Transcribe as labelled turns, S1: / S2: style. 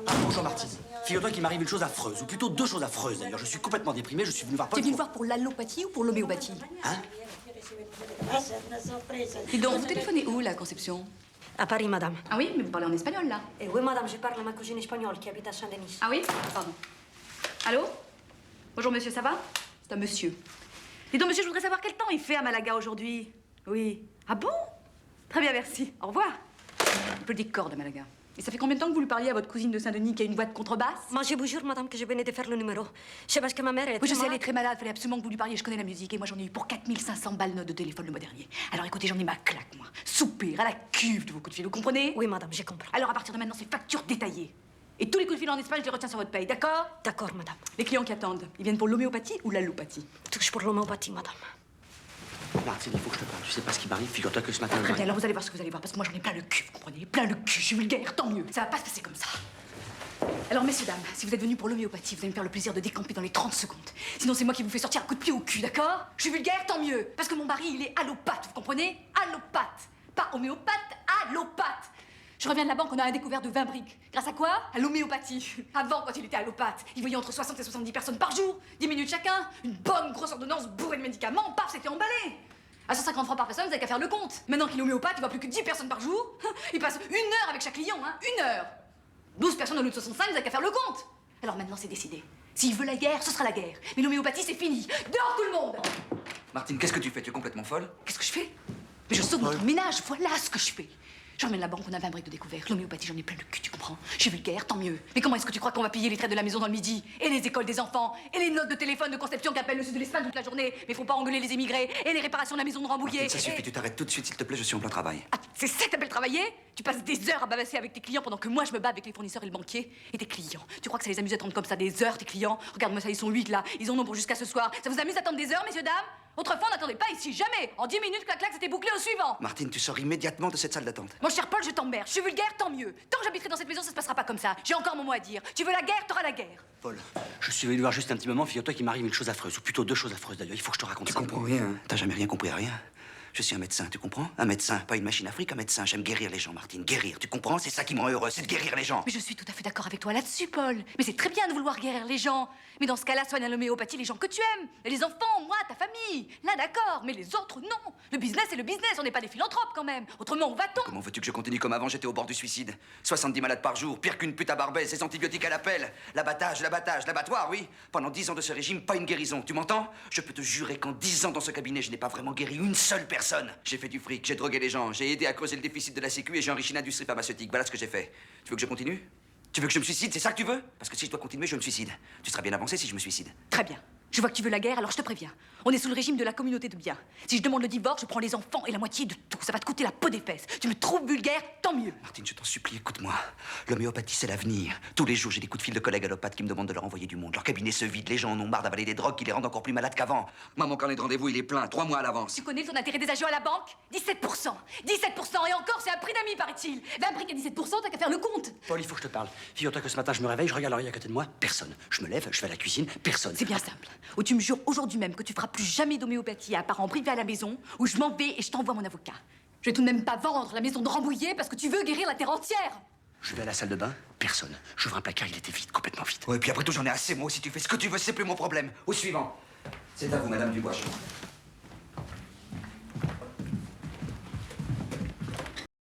S1: Ah, bonjour Martine. Figure-toi qu'il m'arrive une chose affreuse, ou plutôt deux choses affreuses d'ailleurs. Je suis complètement déprimé, je suis venu voir Paul.
S2: Tu es venu voir pour l'allopathie ou pour l'homéopathie?
S1: Hein?
S2: Dis donc, vous téléphonez où, la Conception?
S3: À Paris, madame.
S2: Ah oui, mais vous parlez en espagnol, là.
S3: Et oui, madame, je parle à ma cousine espagnole qui habite à Saint-Denis.
S2: Ah oui? Pardon. Allô? Bonjour, monsieur, ça va? C'est un monsieur. Dis donc, monsieur, je voudrais savoir quel temps il fait à Malaga aujourd'hui. Oui. Ah bon? Très bien, merci. Au revoir. Un peu des cordes à Malaga. Et ça fait combien de temps que vous lui parliez à votre cousine de Saint-Denis qui a une voix de contrebasse?
S3: Moi, je vous jure, madame, que je venais de faire le numéro. C'est parce que ma mère est
S2: Oui, je sais, elle est
S3: malade.
S2: très malade. Fallait absolument que vous lui parliez. Je connais la musique. Et moi, j'en ai eu pour 4500 balles notes de téléphone le mois dernier. Alors écoutez, j'en ai ma claque, moi. Soupir à la cuve de vos coups de fil. Vous comprenez?
S3: Oui, madame, je comprends.
S2: Alors, à partir de maintenant, c'est facture détaillée. Et tous les coups de fil en Espagne, je les retiens sur votre paye, d'accord?
S3: D'accord, madame.
S2: Les clients qui attendent, ils viennent pour l'homéopathie ou l'allopathie?
S3: Tous pour l'homéopathie, madame.
S1: Martine, il faut que je te parle. Tu sais pas ce qui m'arrive. Figure-toi que ce matin.
S2: Très bien, alors vous allez voir ce que vous allez voir, parce que moi j'en ai plein le cul, vous comprenez? Plein le cul, je suis vulgaire, tant mieux. Ça va pas se passer comme ça. Alors, messieurs, dames, si vous êtes venus pour l'homéopathie, vous allez me faire le plaisir de décamper dans les 30 secondes. Sinon, c'est moi qui vous fais sortir un coup de pied au cul, d'accord? Je suis vulgaire, tant mieux. Parce que mon mari, il est allopathe, vous comprenez? Allopathe. Pas homéopathe, allopathe. Je reviens de la banque, on a un découvert de 20 briques. Grâce à quoi? À l'homéopathie. Avant, quand il était allopathe, il voyait entre 60 et 70 personnes par jour, 10 minutes chacun, une bonne grosse ordonnance bourrée de médicaments, paf, c'était emballé. À 150 francs par personne, vous n'avez qu'à faire le compte. Maintenant qu'il est homéopathe, il voit plus que 10 personnes par jour. Il passe 1 heure avec chaque client, hein, 1 heure. 12 personnes au lieu de 65, vous n'avez qu'à faire le compte. Alors maintenant, c'est décidé. S'il veut la guerre, ce sera la guerre. Mais l'homéopathie, c'est fini. Dehors tout le monde!
S4: Martine, qu'est-ce que tu fais? Tu es complètement folle?
S2: Qu'est-ce que je fais? Mais je sauve notre ménage, voilà ce que je fais. Je remets de la banque, on a 20 briques de découvert. L'homéopathie, j'en ai plein le cul, tu comprends? Je suis vulgaire, tant mieux. Mais comment est-ce que tu crois qu'on va payer les traits de la maison dans le midi? Et les écoles des enfants? Et les notes de téléphone de Conception qui appellent le sud de l'Espagne toute la journée? Mais faut pas engueuler les émigrés? Et les réparations de la maison de Rambouillet?
S4: Martine, ça suffit,
S2: et...
S4: tu t'arrêtes tout de suite, s'il te plaît, je suis en plein travail.
S2: Ah, c'est ça que t'appelles travailler? Tu passes des heures à bavasser avec tes clients pendant que moi je me bats avec les fournisseurs et le banquier. Et tes clients, tu crois que ça les amuse d'attendre comme ça des heures, tes clients? Regarde-moi ça, ils sont 8 là, ils en ont pour jusqu'à ce soir. Ça vous amuse d'attendre des heures, messieurs, dames? Autrefois, on n'attendait pas ici, jamais. En 10 minutes, clac, clac, c'était bouclé au suivant.
S4: Martine, tu sors immédiatement de cette salle d'attente.
S2: Mon cher Paul, je t'emmerde. Je suis vulgaire, tant mieux. Tant que j'habiterai dans cette maison, ça se passera pas comme ça. J'ai encore mon mot à dire. Tu veux la guerre, t'auras la guerre.
S1: Paul, je suis venu voir juste un petit moment. Figure-toi qu'il m'arrive une chose affreuse, ou plutôt deux choses affreuses d'ailleurs. Il faut que je te raconte
S4: Tu
S1: ça.
S4: comprends rien, hein? T'as jamais rien compris à rien. Je suis un médecin, tu comprends? Un médecin, pas une machine à fric, un médecin. J'aime guérir les gens, Martine. Guérir, tu comprends? C'est ça qui me rend heureux, c'est de guérir les gens.
S2: Mais je suis tout à fait d'accord avec toi là-dessus, Paul. Mais c'est très bien de vouloir guérir les gens. Mais dans ce cas-là, soigne à l'homéopathie les gens que tu aimes. Et les enfants, moi, ta famille. Là, d'accord. Mais les autres, non. Le business, c'est le business. On n'est pas des philanthropes, quand même. Autrement, où va-t-on?
S4: Comment veux-tu que je continue comme avant? J'étais au bord du suicide. 70 malades par jour, pire qu'une pute à Barbès, ces antibiotiques à l'appel. L'abattage, l'abattoir, oui. Pendant 10 ans de ce régime, pas une guérison. Tu m'entends? Je peux te jurer qu'en 10 ans dans ce cabinet, je n'ai pas vraiment guéri une seule personne. J'ai fait du fric, j'ai drogué les gens, j'ai aidé à creuser le déficit de la Sécu et j'ai enrichi l'industrie pharmaceutique. Voilà ce que j'ai fait. Tu veux que je continue? Tu veux que je me suicide? C'est ça que tu veux? Parce que si je dois continuer, je me suicide. Tu seras bien avancé si je me suicide.
S2: Très bien. Je vois que tu veux la guerre, alors je te préviens. On est sous le régime de la communauté de biens. Si je demande le divorce, je prends les enfants et la moitié de tout. Ça va te coûter la peau des fesses. Tu me trouves vulgaire, tant mieux.
S4: Martine, je t'en supplie, écoute-moi. L'homéopathie, c'est l'avenir. Tous les jours, j'ai des coups de fil de collègues allopathes qui me demandent de leur envoyer du monde. Leur cabinet se vide, les gens en ont marre d'avaler des drogues qui les rendent encore plus malades qu'avant. Moi, mon carnet de rendez-vous, il est plein, 3 mois à l'avance.
S2: Tu connais le taux d'intérêt des agios à la banque? 17%. 17%. Et encore, c'est un prix d'amis, paraît-il. 20 briques à 17%, t'as qu'à faire le compte.
S1: Paul, il faut que je te parle. Figure-toi que ce matin, je me réveille, je regarde l'oreille à côté de moi, personne. Je me lève, je vais à la cuisine, personne.
S2: C'est bien simple. Ou tu me jures aujourd'hui même que tu feras plus jamais d'homéopathie à part en privé à la maison, ou je m'en vais et je t'envoie mon avocat. Je vais tout de même pas vendre la maison de Rambouillet parce que tu veux guérir la terre entière.
S1: Je vais à la salle de bain, personne. J'ouvre un placard, il était vide, complètement vide.
S4: Ouais, puis après tout, j'en ai assez, moi. Si tu fais ce que tu veux, c'est plus mon problème. Au suivant. C'est à vous, Madame Dubois.